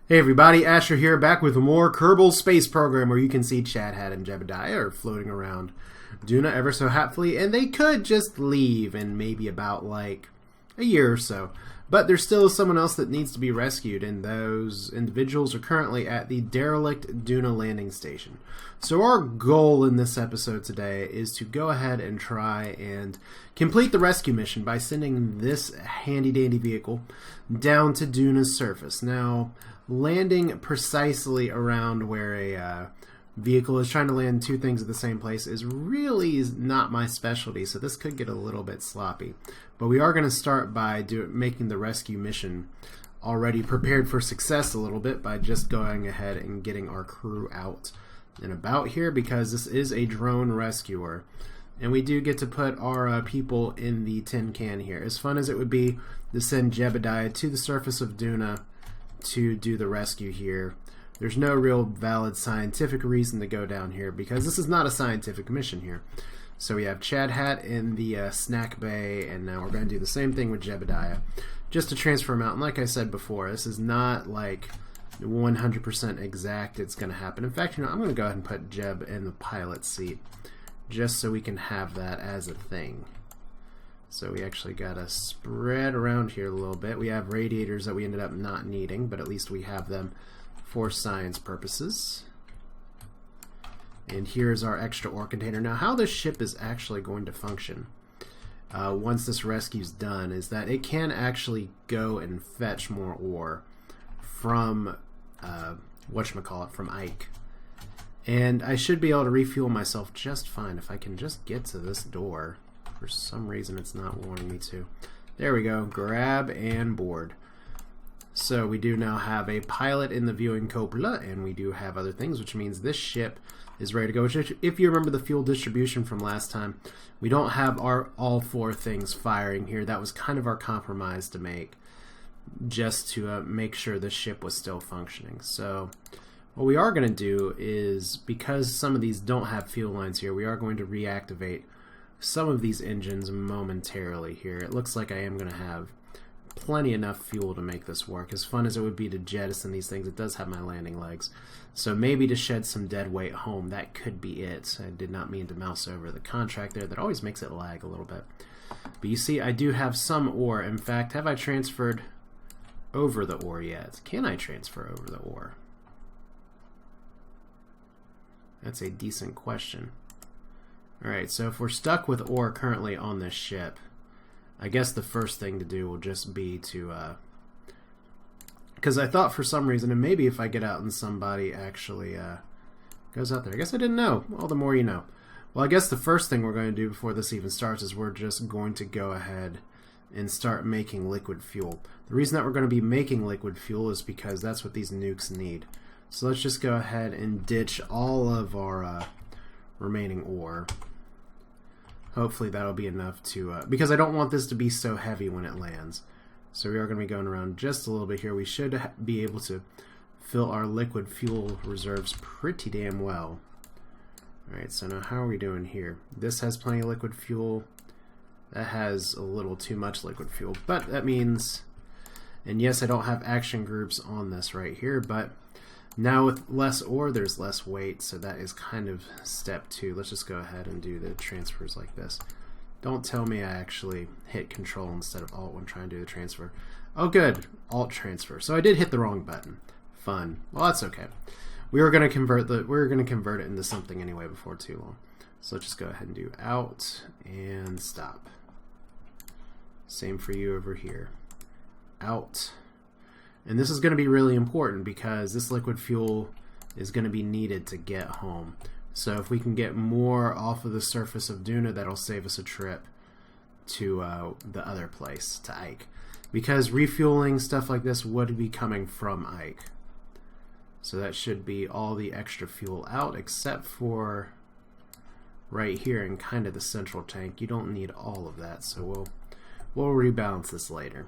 Hey everybody, Asher here, back with more Kerbal Space Program, where you can see Chad, Hat, and Jebediah are floating around Duna ever so happily, and they could just leave in maybe about like a year or so. But there's still someone else that needs to be rescued, and those individuals are currently at the derelict Duna landing station. So our goal in this episode today is to go ahead and try and complete the rescue mission by sending this handy-dandy vehicle down to Duna's surface. Now, landing precisely around where a vehicle is trying to land two things at the same place is really not my specialty, so this could get a little bit sloppy. But we are going to start by making the rescue mission already prepared for success a little bit by just going ahead and getting our crew out and about here, because this is a drone rescuer. And we do get to put our people in the tin can here. As fun as it would be to send Jebediah to the surface of Duna to do the rescue here, there's no real valid scientific reason to go down here, because this is not a scientific mission here. So we have Chad Hat in the snack bay, and now we're going to do the same thing with Jebediah, just to transfer him out. And like I said before, this is not like 100% exact it's going to happen. In fact, I'm going to go ahead and put Jeb in the pilot seat, just so we can have that as a thing. So we actually got to spread around here a little bit. We have radiators that we ended up not needing, but at least we have them for science purposes. And here's our extra ore container. Now, how this ship is actually going to function once this rescue's done is that it can actually go and fetch more ore from from Ike. And I should be able to refuel myself just fine if I can just get to this door. For some reason it's not wanting me to. There we go. Grab and board. So we do now have a pilot in the viewing cupola, and we do have other things, which means this ship is ready to go. Which, if you remember the fuel distribution from last time, we don't have all four things firing here. That was kind of our compromise to make, just to make sure the ship was still functioning. So what we are going to do is, because some of these don't have fuel lines here, we are going to reactivate some of these engines momentarily here. It looks like I am going to have plenty enough fuel to make this work. As fun as it would be to jettison these things, it does have my landing legs. So maybe to shed some dead weight home, that could be it. I did not mean to mouse over the contract there. That always makes it lag a little bit. But you see, I do have some ore. In fact, have I transferred over the ore yet? Can I transfer over the ore? That's a decent question. Alright, so if we're stuck with ore currently on this ship, I guess the first thing to do will just be to, because I thought for some reason, and maybe if I get out and somebody actually goes out there. I guess I didn't know. All the more you know. Well, I guess the first thing we're going to do before this even starts is we're just going to go ahead and start making liquid fuel. The reason that we're going to be making liquid fuel is because that's what these nukes need. So let's just go ahead and ditch all of our remaining ore. Hopefully that'll be enough to, because I don't want this to be so heavy when it lands. So we are going to be going around just a little bit here. We should be able to fill our liquid fuel reserves pretty damn well. Alright, so now how are we doing here? This has plenty of liquid fuel. That has a little too much liquid fuel. But that means, and yes, I don't have action groups on this right here, but now with less ore, there's less weight, so that is kind of step 2. Let's just go ahead and do the transfers like this. Don't tell me I actually hit Control instead of Alt when trying to do the transfer. Oh good, Alt transfer. So I did hit the wrong button. Fun. Well, that's okay. We were going to convert it into something anyway before too long. So let's just go ahead and do Out and stop. Same for you over here. Out. And this is going to be really important because this liquid fuel is going to be needed to get home. So if we can get more off of the surface of Duna, that'll save us a trip to the other place, to Ike. Because refueling, stuff like this, would be coming from Ike. So that should be all the extra fuel out, except for right here in kind of the central tank. You don't need all of that, so we'll rebalance this later.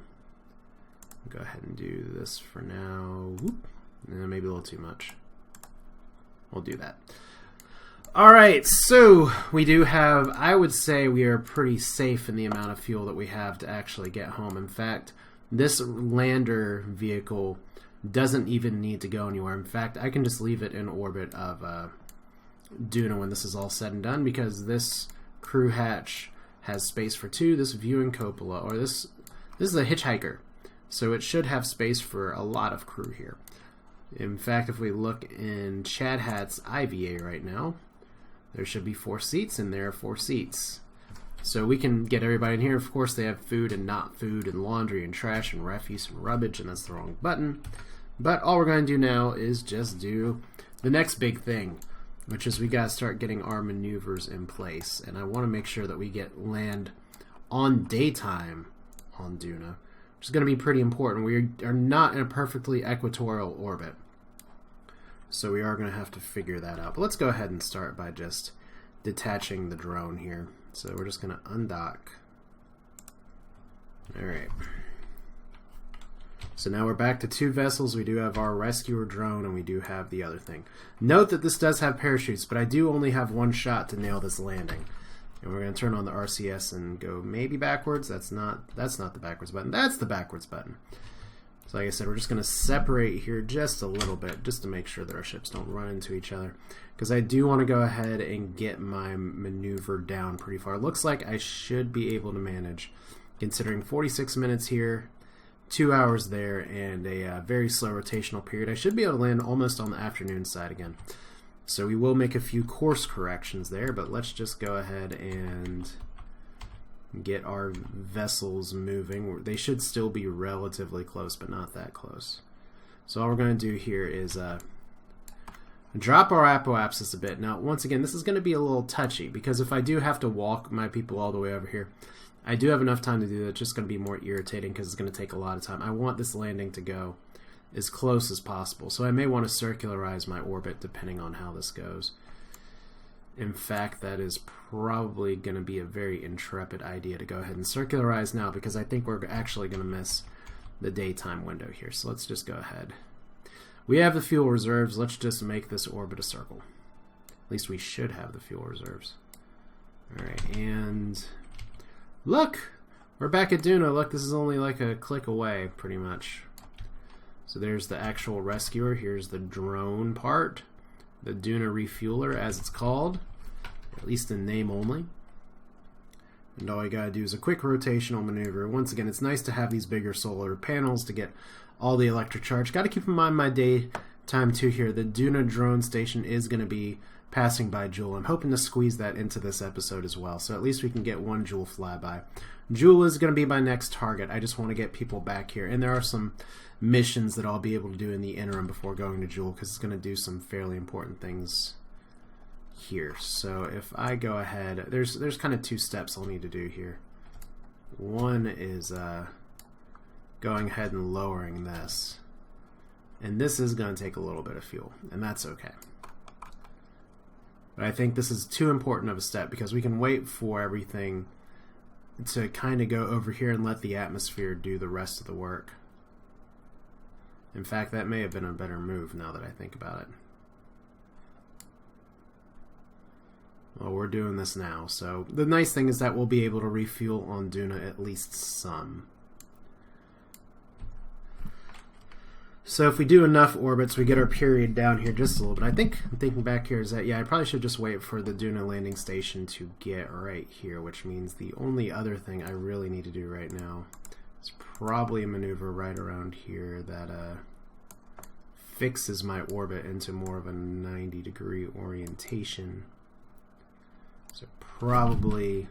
Go ahead and do this for now. Whoop. Maybe a little too much. We'll do that. Alright, so we do have, I would say we are pretty safe in the amount of fuel that we have to actually get home. In fact, this lander vehicle doesn't even need to go anywhere. In fact, I can just leave it in orbit of Duna when this is all said and done, because this crew hatch has space for 2, this viewing cupola, or this is a hitchhiker, so it should have space for a lot of crew here. In fact, if we look in Chad Hat's IVA right now, there should be 4 seats, and there are 4 seats. So we can get everybody in here. Of course, they have food and not food, and laundry and trash and refuse and rubbish, and that's the wrong button. But all we're going to do now is just do the next big thing, which is we got to start getting our maneuvers in place. And I want to make sure that we get land on daytime on Duna, which is going to be pretty important. We are not in a perfectly equatorial orbit, so we are going to have to figure that out. But let's go ahead and start by just detaching the drone here. So we're just going to undock. Alright. So now we're back to 2 vessels. We do have our rescuer drone, and we do have the other thing. Note that this does have parachutes, but I do only have 1 shot to nail this landing. And we're going to turn on the RCS and go maybe backwards. That's not the backwards button. That's the backwards button. So like I said, we're just going to separate here just a little bit, just to make sure that our ships don't run into each other. Because I do want to go ahead and get my maneuver down pretty far. It looks like I should be able to manage, considering 46 minutes here, 2 hours there, and a very slow rotational period. I should be able to land almost on the afternoon side again. So we will make a few course corrections there, but let's just go ahead and get our vessels moving. They should still be relatively close, but not that close. So all we're going to do here is drop our apoapsis a bit. Now, once again, this is going to be a little touchy, because if I do have to walk my people all the way over here, I do have enough time to do that. It's just going to be more irritating because it's going to take a lot of time. I want this landing to go as close as possible, so I may want to circularize my orbit depending on how this goes. In fact, that is probably going to be a very intrepid idea to go ahead and circularize now, because I think we're actually going to miss the daytime window here. So let's just go ahead. We have the fuel reserves. Let's just make this orbit a circle. At least we should have the fuel reserves. Alright, and look! We're back at Duna. Look, this is only like a click away, pretty much. So there's the actual rescuer. Here's the drone part. The Duna refueler, as it's called, at least in name only. And all you gotta do is a quick rotational maneuver. Once again, it's nice to have these bigger solar panels to get all the electric charge. Gotta keep in mind my daytime too here. The Duna drone station is gonna be passing by Joule. I'm hoping to squeeze that into this episode as well, so at least we can get 1 Joule flyby. Joule is gonna be my next target. I just want to get people back here, and there are some missions that I'll be able to do in the interim before going to Joule, because it's going to do some fairly important things here. So if I go ahead, there's kind of 2 steps I'll need to do here. One is going ahead and lowering this, and this is going to take a little bit of fuel, and that's okay. But I think this is too important of a step, because we can wait for everything to kind of go over here and let the atmosphere do the rest of the work. In fact, that may have been a better move now that I think about it. Well, we're doing this now, so the nice thing is that we'll be able to refuel on Duna at least some. So if we do enough orbits, we get our period down here just a little bit. I think, thinking back here, is that, yeah, I probably should just wait for the Duna landing station to get right here, which means the only other thing I really need to do right now is probably a maneuver right around here that fixes my orbit into more of a 90-degree orientation. So probably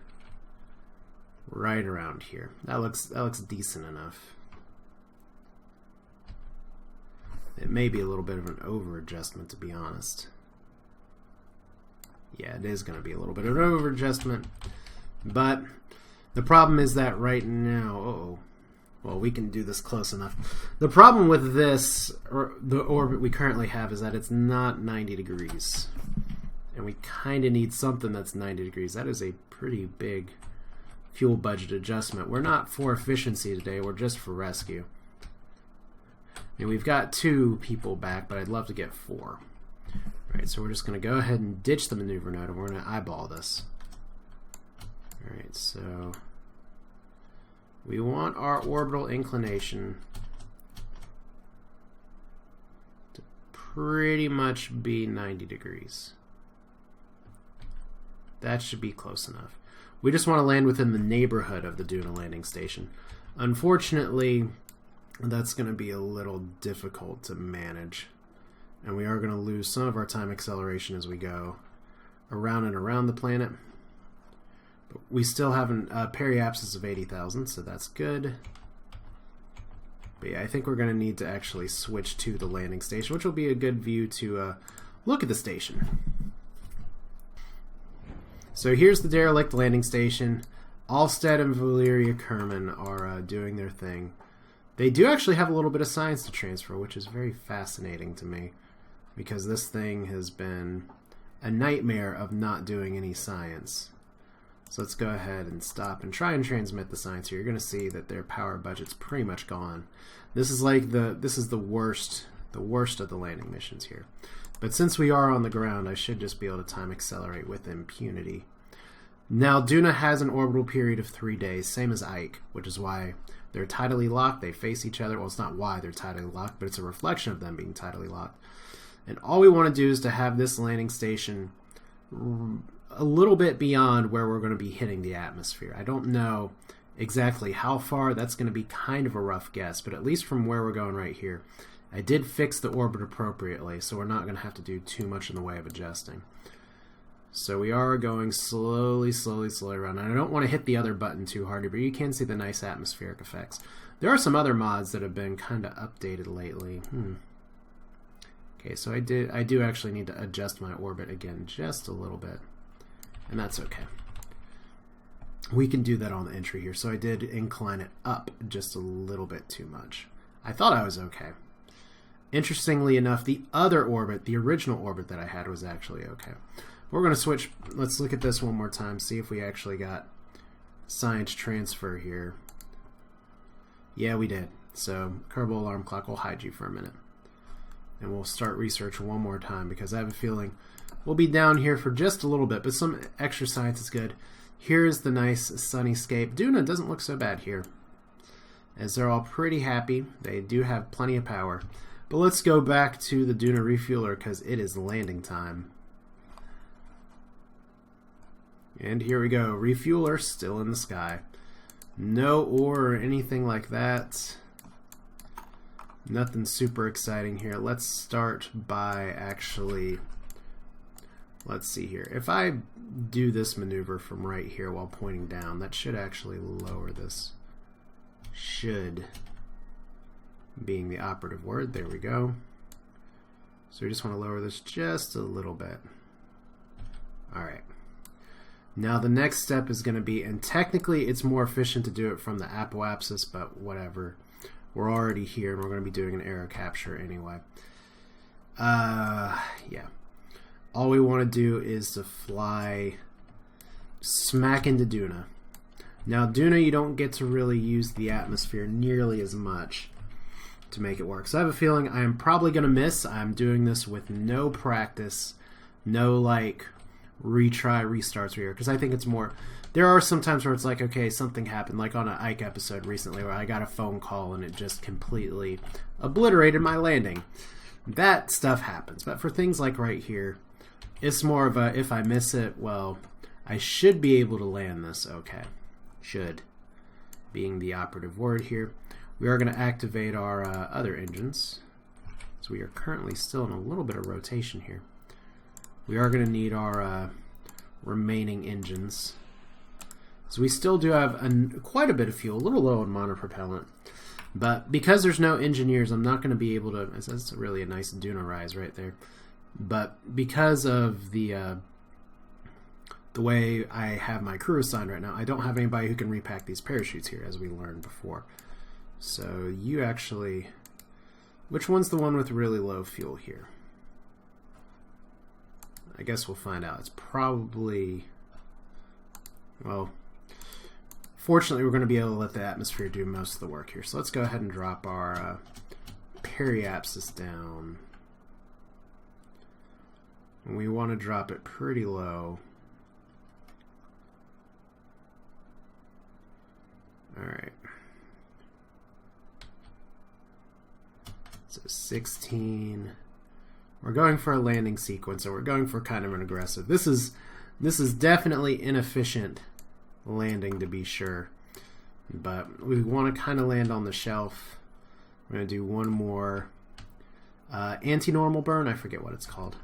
right around here. That looks decent enough. It may be a little bit of an over-adjustment, to be honest. Yeah, it is going to be a little bit of an over-adjustment. But the problem is that right now... Well, we can do this close enough. The problem with this, or the orbit we currently have, is that it's not 90 degrees. And we kind of need something that's 90 degrees. That is a pretty big fuel budget adjustment. We're not for efficiency today, we're just for rescue. And we've got 2 people back, but I'd love to get 4. Alright, so we're just going to go ahead and ditch the maneuver node, and we're going to eyeball this. Alright, so we want our orbital inclination pretty much be 90 degrees. That should be close enough. We just want to land within the neighborhood of the Duna landing station. Unfortunately, that's going to be a little difficult to manage. And we are going to lose some of our time acceleration as we go around and around the planet. But we still have a periapsis of 80,000, so that's good. But yeah, I think we're going to need to actually switch to the landing station, which will be a good view to look at the station. So here's the derelict landing station. Alstead and Valeria Kerman are doing their thing. They do actually have a little bit of science to transfer, which is very fascinating to me, because this thing has been a nightmare of not doing any science. So let's go ahead and stop and try and transmit the science here. You're going to see that their power budget's pretty much gone. This is like the worst of the landing missions here. But since we are on the ground, I should just be able to time accelerate with impunity. Now, Duna has an orbital period of 3 days, same as Ike, which is why they're tidally locked. They face each other. Well, it's not why they're tidally locked, but it's a reflection of them being tidally locked. And all we want to do is to have this landing station a little bit beyond where we're going to be hitting the atmosphere. I don't know exactly how far. That's going to be kind of a rough guess, but at least from where we're going right here, I did fix the orbit appropriately, so we're not going to have to do too much in the way of adjusting. So we are going slowly around. And I don't want to hit the other button too hard, but you can see the nice atmospheric effects. There are some other mods that have been kind of updated lately. Okay, so I do actually need to adjust my orbit again just a little bit. And that's okay. We can do that on the entry here. So I did incline it up just a little bit too much. I thought I was okay. Interestingly enough, the other orbit, the original orbit that I had, was actually okay. We're going to switch. Let's look at this one more time, see if we actually got science transfer here. Yeah, we did. So Kerbal alarm clock will hide you for a minute. And we'll start research one more time, because I have a feeling we'll be down here for just a little bit, but some extra science is good. Here's the nice sunnyscape. Duna doesn't look so bad here, as they're all pretty happy. They do have plenty of power. But let's go back to the Duna refueler, because it is landing time. And here we go. Refueler still in the sky. No ore or anything like that. Nothing super exciting here. Let's start by actually... Let's see here. If I do this maneuver from right here while pointing down, that should actually lower this. Should being the operative word. There we go. So we just want to lower this just a little bit. Alright. Now the next step is going to be, and technically it's more efficient to do it from the apoapsis, but whatever. We're already here and we're going to be doing an aero capture anyway. Yeah. All we want to do is to fly smack into Duna. Now Duna, you don't get to really use the atmosphere nearly as much to make it work. So I have a feeling I am probably going to miss. I'm doing this with no practice, no like retry restarts here, because I think it's more, there are some times where it's like, okay, something happened, like on an Ike episode recently where I got a phone call and it just completely obliterated my landing. That stuff happens, but for things like right here, it's more of a, if I miss it, well, I should be able to land this okay. Should being the operative word here. We are going to activate our other engines, so we are currently still in a little bit of rotation here. We are going to need our remaining engines. So we still do have quite a bit of fuel, a little low on monopropellant. But because there's no engineers, I'm not going to be able to... That's really a nice Duna rise right there. But because of the way I have my crew assigned right now, I don't have anybody who can repack these parachutes here, as we learned before. So you actually... Which one's the one with really low fuel here? I guess we'll find out. It's probably... Well, fortunately we're going to be able to let the atmosphere do most of the work here. So let's go ahead and drop our periapsis down. And we want to drop it pretty low. Alright. So 16, We're going for a landing sequence, or we're going for kind of an aggressive. This is definitely inefficient landing, to be sure. But we want to kind of land on the shelf. We're going to do one more anti-normal burn. I forget what it's called.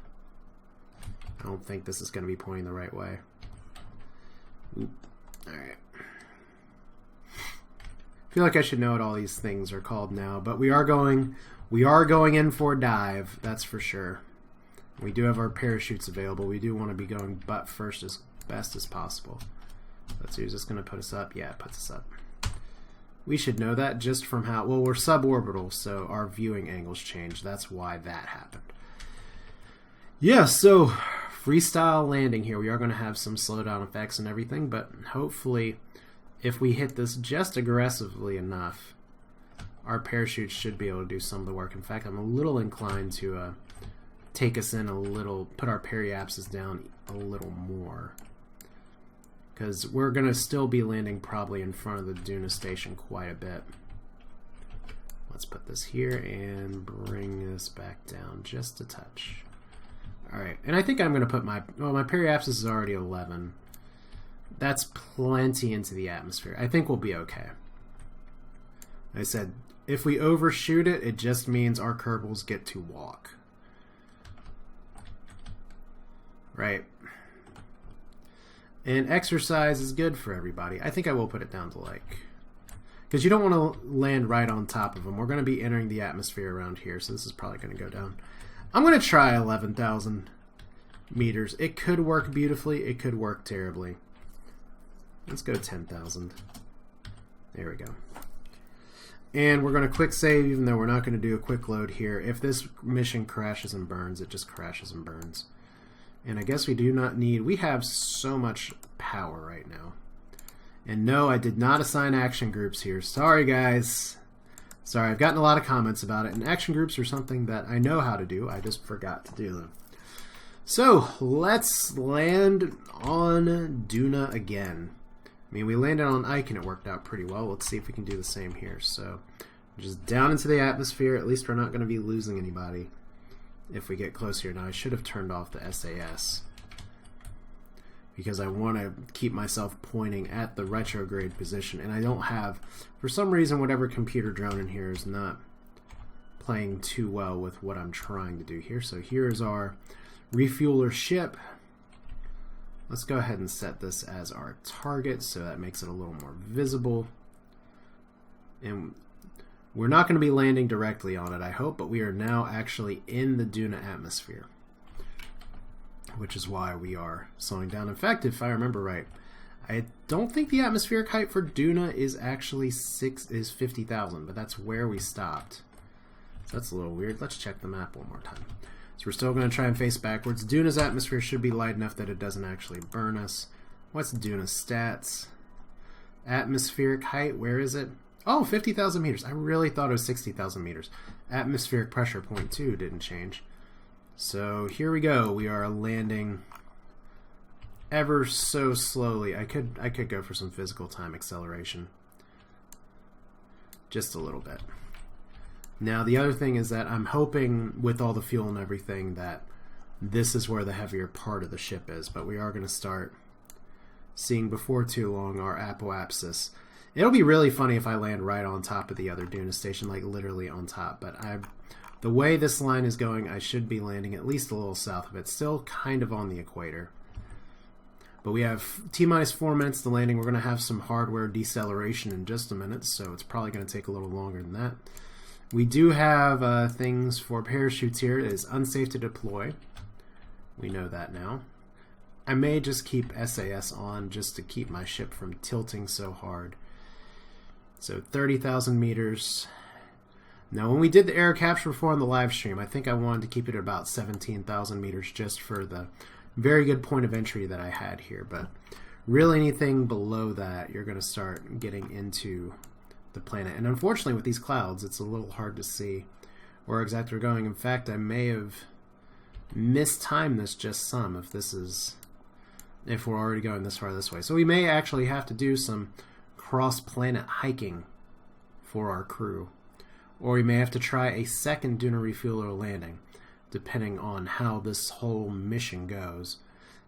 I don't think this is going to be pointing the right way. Oop. All right. I feel like I should know what all these things are called now, but we are going in for a dive, that's for sure. We do have our parachutes available. We do want to be going butt first as best as possible. Let's see, is this going to put us up? Yeah, it puts us up. We should know that just from how, well, we're suborbital, so our viewing angles change. That's why that happened. Yeah, so freestyle landing here. We are going to have some slowdown effects and everything, but hopefully if we hit this just aggressively enough, our parachute should be able to do some of the work. In fact, I'm a little inclined to take us in a little, put our periapsis down a little more, because we're going to still be landing probably in front of the Duna station quite a bit. Let's put this here and bring this back down just a touch. Alright, and I think I'm going to put my periapsis is already 11. That's plenty into the atmosphere. I think we'll be okay. Like I said, if we overshoot it, it just means our Kerbals get to walk. Right. And exercise is good for everybody. I think I will put it down to like... because you don't want to land right on top of them. We're going to be entering the atmosphere around here, so this is probably going to go down. I'm going to try 11,000 meters. It could work beautifully. It could work terribly. Let's go 10,000. There we go. And we're going to quick save, even though we're not going to do a quick load here. If this mission crashes and burns, it just crashes and burns. And I guess we do not need... we have so much power right now. And no, I did not assign action groups here. Sorry, guys. Sorry, I've gotten a lot of comments about it. And action groups are something that I know how to do. I just forgot to do them. So, let's land on Duna again. I mean, we landed on Ike and it worked out pretty well. Let's see if we can do the same here. So, just down into the atmosphere. At least we're not going to be losing anybody if we get close here. Now, I should have turned off the SAS because I want to keep myself pointing at the retrograde position. And I don't have, for some reason, whatever computer drone in here is not playing too well with what I'm trying to do here. So here is our refueler ship. Let's go ahead and set this as our target so that makes it a little more visible. And we're not going to be landing directly on it, I hope, but we are now actually in the Duna atmosphere, which is why we are slowing down. In fact, if I remember right, I don't think the atmospheric height for Duna is actually 50,000, but that's where we stopped. So that's a little weird. Let's check the map one more time. So we're still going to try and face backwards. Duna's atmosphere should be light enough that it doesn't actually burn us. What's Duna's stats? Atmospheric height, where is it? Oh, 50,000 meters. I really thought it was 60,000 meters. Atmospheric pressure, 0.2, didn't change. So here we go. We are landing ever so slowly. I could go for some physical time acceleration. Just a little bit. Now the other thing is that I'm hoping with all the fuel and everything that this is where the heavier part of the ship is, but we are going to start seeing before too long our apoapsis. It'll be really funny if I land right on top of the other Duna station, like literally on top, but the way this line is going, I should be landing at least a little south of it, still kind of on the equator. But we have T-minus 4 minutes to landing. We're going to have some hardware deceleration in just a minute, so it's probably going to take a little longer than that. We do have things for parachutes here. It is unsafe to deploy. We know that now. I may just keep SAS on just to keep my ship from tilting so hard. So 30,000 meters. Now when we did the air capture before on the live stream, I think I wanted to keep it at about 17,000 meters just for the very good point of entry that I had here. But really anything below that, you're going to start getting into the planet. And unfortunately with these clouds, it's a little hard to see where exactly we're going. In fact, I may have mistimed this just some if we're already going this far this way. So we may actually have to do some cross-planet hiking for our crew. Or we may have to try a second Duna refueler landing. depending on how this whole mission goes.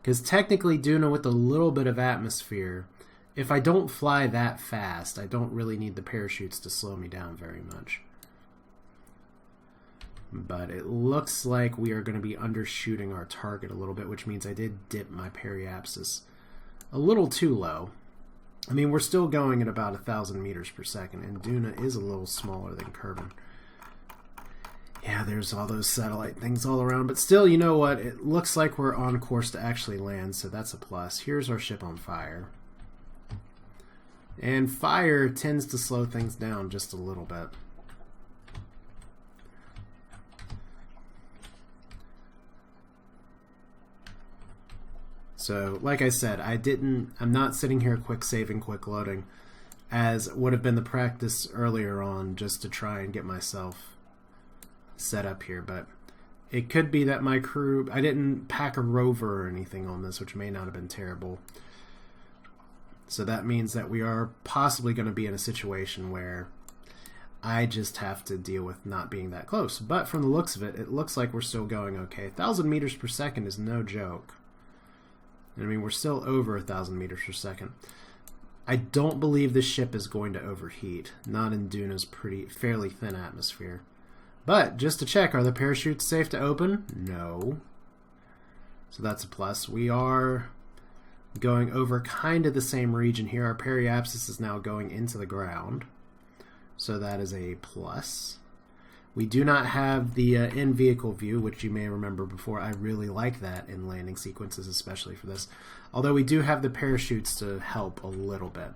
Because technically, Duna, with a little bit of atmosphere, if I don't fly that fast, I don't really need the parachutes to slow me down very much. But it looks like we are going to be undershooting our target a little bit, which means I did dip my periapsis a little too low. I mean, we're still going at about 1,000 meters per second, and Duna is a little smaller than Kerman. Yeah, there's all those satellite things all around, but still, you know what? It looks like we're on course to actually land, so that's a plus. Here's our ship on fire. And fire tends to slow things down just a little bit. So, like I said, I'm not sitting here quick saving, quick loading, as would have been the practice earlier on, just to try and get myself set up here. But it could be that my crew, I didn't pack a rover or anything on this, which may not have been terrible. So that means that we are possibly going to be in a situation where I just have to deal with not being that close. But from the looks of it, it looks like we're still going okay. 1,000 meters per second is no joke. I mean, we're still over 1,000 meters per second. I don't believe this ship is going to overheat. Not in Duna's fairly thin atmosphere. But, just to check, are the parachutes safe to open? No. So that's a plus. We are going over kind of the same region here. Our periapsis is now going into the ground. So that is a plus. We do not have the in-vehicle view, which you may remember before. I really like that in landing sequences, especially for this. Although we do have the parachutes to help a little bit.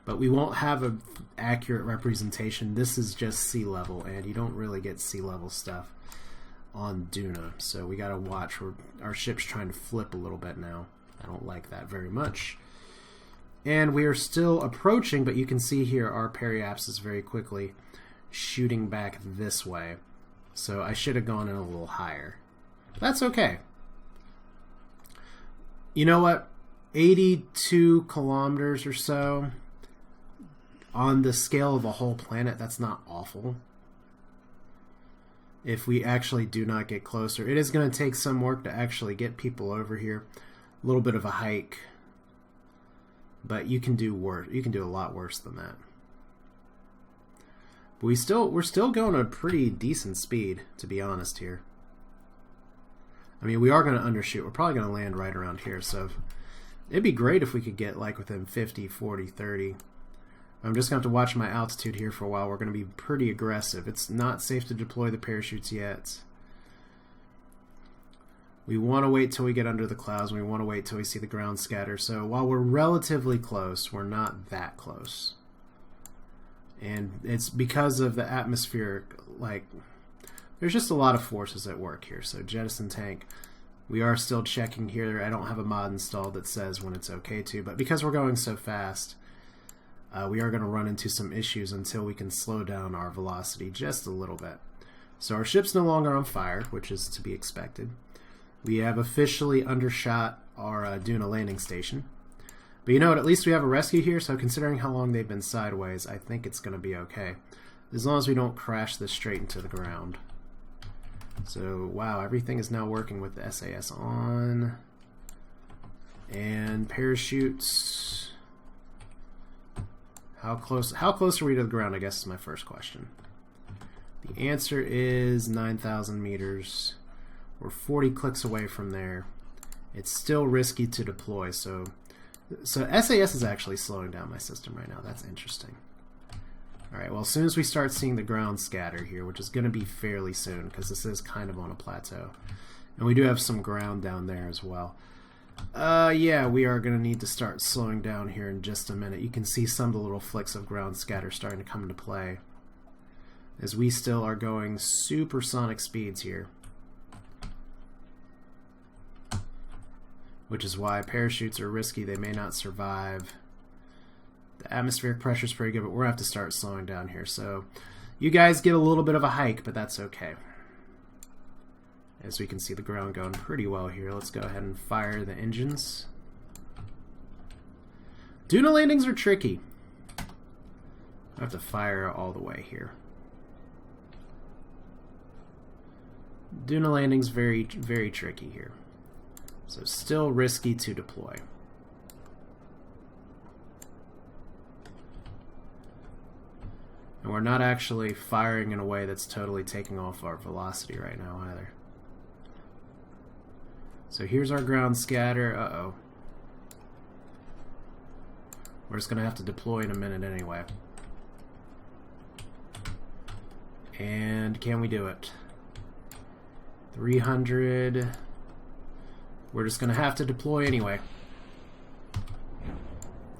But we won't have an accurate representation. This is just sea level, and you don't really get sea level stuff on Duna. So we got to watch. Our ship's trying to flip a little bit now. I don't like that very much. And we are still approaching, but you can see here our periapsis very quickly shooting back this way. So I should have gone in a little higher. That's okay. You know what? 82 kilometers or so on the scale of a whole planet, that's not awful. If we actually do not get closer. It is going to take some work to actually get people over here. A little bit of a hike. But you can do worse. You can do a lot worse than that. But we're still going at a pretty decent speed, to be honest here. I mean, we are going to undershoot. We're probably going to land right around here, so it'd be great if we could get like within 50, 40, 30. I'm just going to have to watch my altitude here for a while. We're going to be pretty aggressive. It's not safe to deploy the parachutes yet. We want to wait till we get under the clouds. We want to wait till we see the ground scatter. So while we're relatively close, we're not that close. And it's because of the atmospheric, like, there's just a lot of forces at work here. So jettison tank, we are still checking here. I don't have a mod installed that says when it's okay to, but because we're going so fast, we are going to run into some issues until we can slow down our velocity just a little bit. So our ship's no longer on fire, which is to be expected. We have officially undershot our Duna landing station. But you know what, at least we have a rescue here, so considering how long they've been sideways, I think it's going to be okay. As long as we don't crash this straight into the ground. So, wow, everything is now working with the SAS on. And parachutes. How close are we to the ground, I guess is my first question. The answer is 9,000 meters. We're 40 clicks away from there. It's still risky to deploy, so SAS is actually slowing down my system right now. That's interesting. Alright, well, as soon as we start seeing the ground scatter here, which is going to be fairly soon, because this is kind of on a plateau. And we do have some ground down there as well. Yeah, we are going to need to start slowing down here in just a minute. You can see some of the little flicks of ground scatter starting to come into play, as we still are going supersonic speeds here. Which is why parachutes are risky. They may not survive. The atmospheric pressure is pretty good, but we're going to have to start slowing down here. So you guys get a little bit of a hike, but that's okay. As we can see the ground going pretty well here. Let's go ahead and fire the engines. Duna landings are tricky. I have to fire all the way here. Duna landing's very, very tricky here. So still risky to deploy. And we're not actually firing in a way that's totally taking off our velocity right now either. So here's our ground scatter. Uh-oh. We're just going to have to deploy in a minute anyway. And can we do it? 300. We're just going to have to deploy anyway.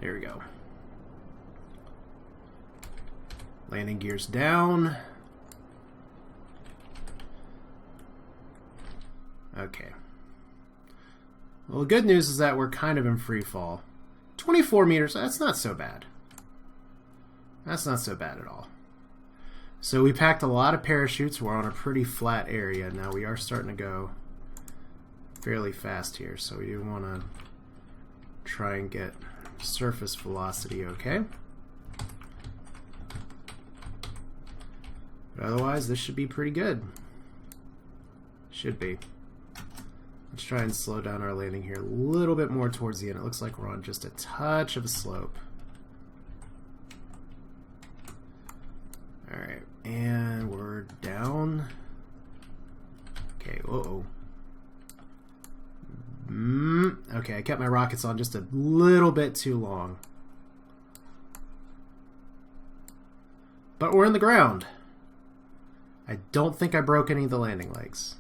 There we go. Landing gears down. Okay. Well, the good news is that we're kind of in free fall. 24 meters, that's not so bad. That's not so bad at all. So we packed a lot of parachutes. We're on a pretty flat area. Now we are starting to go fairly fast here, so we do want to try and get surface velocity okay. But otherwise, this should be pretty good. Should be. Let's try and slow down our landing here a little bit more towards the end. It looks like we're on just a touch of a slope. Alright, and we're down. Okay, uh-oh. Okay, I kept my rockets on just a little bit too long. But we're in the ground. I don't think I broke any of the landing legs.